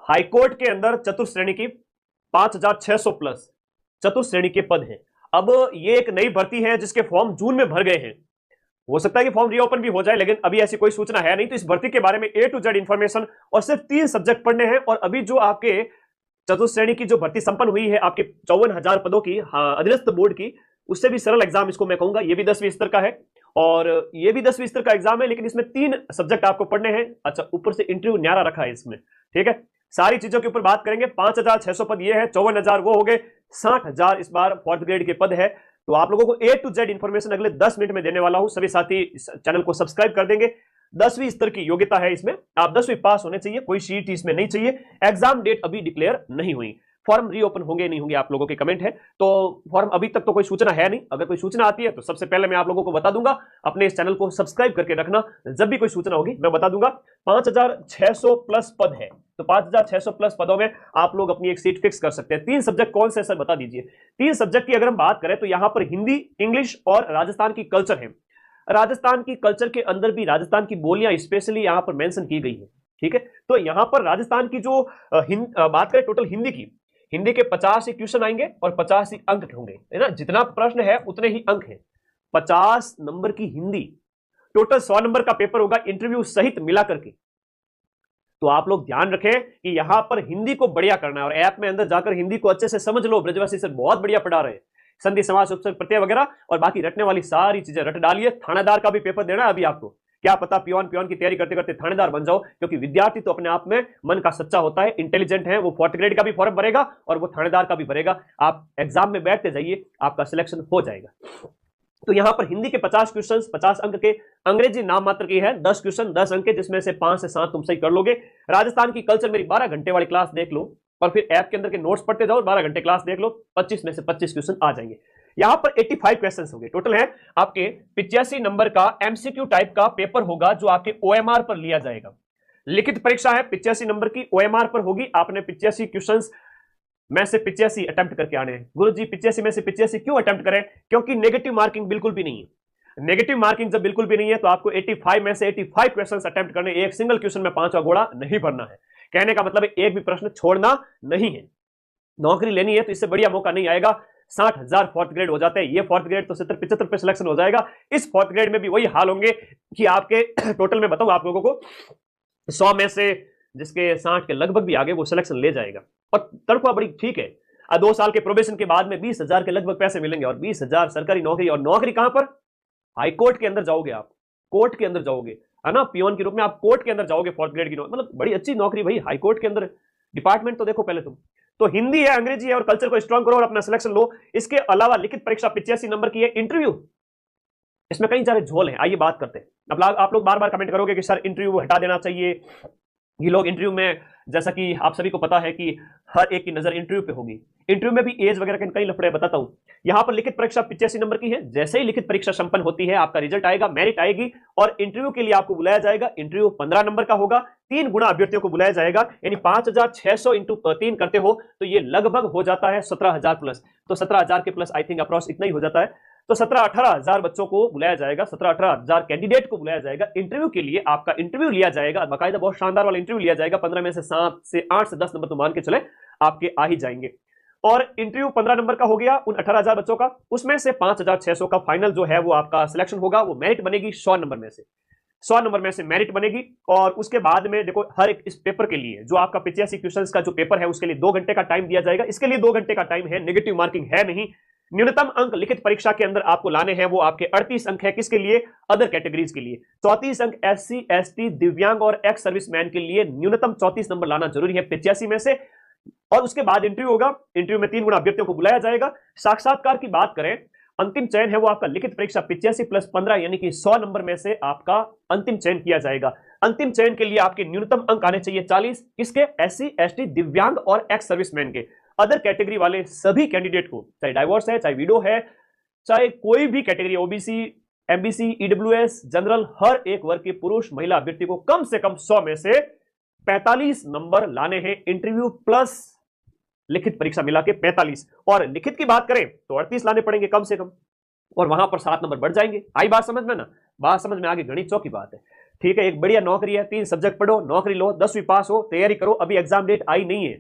High court के अंदर चतुर्श्रेणी की 5,600 प्लस चतुर्श्रेणी के पद हैं। अब ये एक नई भर्ती है जिसके फॉर्म जून में भर गए हैं। हो सकता है कि फॉर्म रीओपन भी हो जाए, लेकिन अभी ऐसी कोई सूचना है नहीं। तो इस भर्ती के बारे में A to Z इंफॉर्मेशन, और सिर्फ 3 सब्जेक्ट पढ़ने हैं। और अभी जो आपके चतुर्श्रेणी की जो भर्ती संपन्न हुई है आपके 54,000 पदों की अधीनस्थ बोर्ड की, उससे भी सरल एग्जाम इसको मैं कहूंगा। ये भी 10वीं स्तर का है और ये भी 10वीं स्तर का एग्जाम है, लेकिन इसमें 3 सब्जेक्ट आपको पढ़ने हैं। अच्छा, ऊपर से इंटरव्यू न्यारा रखा है इसमें, ठीक है। सारी चीजों के ऊपर बात करेंगे। 5,600 पद ये है, 54,000 वो हो गए, 60,000 इस बार 4th ग्रेड के पद है। तो आप लोगों को A to Z इंफॉर्मेशन अगले 10 मिनट में देने वाला हूं। सभी साथी इस चैनल को सब्सक्राइब कर देंगे। 10वीं स्तर की योग्यता है इसमें, आप 10वीं पास होने चाहिए, कोई CET इसमें नहीं चाहिए। एग्जाम डेट अभी डिक्लेयर नहीं हुई, फॉर्म रीओपन होंगे नहीं होंगे आप लोगों के कमेंट है। तो फॉर्म अभी तक तो कोई सूचना है नहीं, अगर कोई सूचना आती है तो सबसे पहले मैं आप लोगों को बता दूंगा। अपने इस चैनल को सब्सक्राइब करके रखना, जब भी कोई सूचना होगी मैं बता दूंगा। 5,600 प्लस पद है, तो 5,600 प्लस पदों में आप लोग अपनी एक सीट फिक्स कर सकते हैं। 3 सब्जेक्ट कौन से सर बता दीजिए। 3 सब्जेक्ट की अगर हम बात करें तो यहां पर हिंदी, इंग्लिश और राजस्थान की कल्चर है। राजस्थान की कल्चर के अंदर भी राजस्थान की बोलियां स्पेशली यहां पर मेंशन की गई है, ठीक है। तो यहां पर राजस्थान की जो बात करें टोटल हिंदी के 50 ही क्वेश्चन आएंगे और 50 ही अंक होंगे, है ना। जितना प्रश्न है उतने ही अंक हैं। 50 नंबर की हिंदी, टोटल 100 नंबर का पेपर होगा इंटरव्यू सहित मिला करके। तो आप लोग ध्यान रखें कि यहां पर हिंदी को बढ़िया करना है और ऐप में अंदर जाकर हिंदी को अच्छे से समझ लो। ब्रजवासी सर बहुत बढ़िया पढ़ा रहे हैं, संधि समास उपसर्ग प्रत्यय वगैरह, और बाकी रटने वाली सारी चीजें रट डालिए। थानेदार का भी पेपर देना है अभी आपको, क्या पता पियोन की तैयारी करते करते थानेदार बन जाओ। क्योंकि विद्यार्थी तो अपने आप में मन का सच्चा होता है, इंटेलिजेंट है, वो 4th ग्रेड का भी फॉर्म भरेगा और वो थानेदार का भी भरेगा। आप एग्जाम में बैठते जाइए, आपका सिलेक्शन हो जाएगा। तो यहां पर हिंदी के 50 क्वेश्चन 50 अंक के, अंग्रेजी नाम मात्र की है 10 क्वेश्चन 10 अंक के, जिसमें से 5 से 7 तुम सही कर लोगे। राजस्थान की कल्चर मेरी 12 घंटे वाली क्लास देख लो और फिर ऐप के अंदर के नोट्स पढ़ते जाओ, 12 घंटे क्लास देख लो, 25 में से 25 क्वेश्चन आ जाएंगे। यहां पर 85 क्वेश्चन होंगे टोटल है। आपके 85 नंबर का एमसीक्यू टाइप का पेपर होगा जो आपके OMR पर लिया जाएगा। लिखित परीक्षा है 85 नंबर की, OMR पर होगी। आपने 85 क्वेश्चंस में से 85 अटेम्प्ट करके आने हैं। गुरुजी 85 में से 85 क्यों अटेम्प्ट करें? क्योंकि नेगेटिव मार्किंग बिल्कुल भी नहीं है। नेगेटिव मार्किंग जब बिल्कुल भी नहीं है तो आपको 85 में से 85 क्वेश्चंस अटेम्प्ट करने, एक सिंगल क्वेश्चन में 5वां घोड़ा नहीं भरना है। कहने का मतलब है एक भी प्रश्न छोड़ना नहीं है। नौकरी लेनी है तो इससे बढ़िया मौका नहीं आएगा। 60,000 4th ग्रेड हो जाते हैं, ये 4th ग्रेड तो 70-75 पे सिलेक्शन हो जाएगा। इस 4th ग्रेड में भी वही हाल होंगे कि आपके टोटल में बताऊं आप लोगों को 100 में से जिसके 60 के लगभग भी आगे वो सिलेक्शन ले जाएगा। और तनख्वाह बड़ी ठीक है, 2 साल के प्रोबेशन के बाद में 20,000 के लगभग पैसे मिलेंगे और 20,000 सरकारी नौकरी। और नौकरी कहां पर? हाईकोर्ट के अंदर जाओगे आप, कोर्ट के अंदर जाओगे, है ना। पियोन के रूप में आप कोर्ट के अंदर जाओगे 4th ग्रेड की नौकरी, मतलब बड़ी अच्छी नौकरी भाई। हाईकोर्ट के अंदर डिपार्टमेंट तो देखो पहले तुम। तो हिंदी है, अंग्रेजी है और कल्चर को स्ट्रांग करो और अपना सिलेक्शन लो। इसके अलावा लिखित परीक्षा 85 नंबर की है। इंटरव्यू इसमें कई सारे झोल हैं, आइए बात करते हैं। अब आप लोग बार बार कमेंट करोगे कि सर इंटरव्यू हटा देना चाहिए। ये लोग इंटरव्यू में, जैसा कि आप सभी को पता है कि हर एक की नजर इंटरव्यू पे होगी। इंटरव्यू में भी एज वगैरह के कई लफड़े बताता हूं। यहां पर लिखित परीक्षा 85 नंबर की है। जैसे ही लिखित परीक्षा संपन्न होती है आपका रिजल्ट आएगा, मेरिट आएगी और इंटरव्यू के लिए आपको बुलाया जाएगा। इंटरव्यू 15 नंबर का होगा, 3 गुना अभ्यर्थियों को बुलाया जाएगा। यानी 5,600 इंटू 3 करते हो तो ये लगभग हो जाता है 17,000 प्लस। तो 17,000 के प्लस आई थिंक अप्रॉक्स इतना ही हो जाता है। तो 17-18,000 बच्चों को बुलाया जाएगा, 17-18,000 कैंडिडेट को बुलाया जाएगा इंटरव्यू के लिए। आपका इंटरव्यू लिया जाएगा, बाकायदा बहुत शानदार वाला इंटरव्यू लिया जाएगा। 15 में से 7 से 8 से 10 नंबर तो मान के चले आपके आ ही जाएंगे। और इंटरव्यू 15 नंबर का हो गया उन 18,000 बच्चों का, उसमें से 5,600 का फाइनल जो है वो आपका सिलेक्शन होगा। वो मेरिट बनेगी 100 नंबर में से, 100 नंबर में से मेरिट बनेगी। और उसके बाद में देखो हर एक इस पेपर के लिए जो आपका 85 क्वेश्चंस का जो पेपर है उसके लिए 2 घंटे का टाइम दिया जाएगा। इसके लिए 2 घंटे का टाइम है, नेगेटिव मार्किंग है नहीं। न्यूनतम अंक लिखित परीक्षा के अंदर आपको लाने हैं, वो आपके 38 अंक है। किसके लिए? अदर कैटेगरीज के लिए। 34 अंक SC ST दिव्यांग और एक्स सर्विसमैन के लिए न्यूनतम 34 नंबर लाना जरूरी है 85 में से। और उसके बाद इंटरव्यू होगा, इंटरव्यू में 3 गुना अभ्यर्थियों को बुलाया जाएगा। साक्षात्कार की बात करें, अंतिम चयन है वो आपका लिखित परीक्षा 85 प्लस 15 यानी कि 100 नंबर में से आपका अंतिम चयन किया जाएगा। अंतिम चयन के लिए आपके न्यूनतम अंक आने चाहिए 40। किसके? SC ST दिव्यांग और एक्स सर्विसमैन के। अदर कैटेगरी वाले सभी कैंडिडेट को, चाहे डाइवोर्स है, चाहे विडो है, चाहे कोई भी category, OBC MBC EWS general, हर एक वर्ग के पुरुष महिला अभ्यर्थी को कम से कम 100 में से 45 नंबर लाने हैं। इंटरव्यू प्लस लिखित परीक्षा मिला के 45, और लिखित की बात करें तो 38 लाने पड़ेंगे कम से कम, और वहां पर 7 नंबर बढ़ जाएंगे। आई बात समझ में ना? बात समझ में आगे, गणित चौकी बात है। ठीक है, एक बढ़िया नौकरी है, 3 सब्जेक्ट पढ़ो, नौकरी लो, 10वीं पास हो, तैयारी करो, अभी एग्जाम डेट आई नहीं है,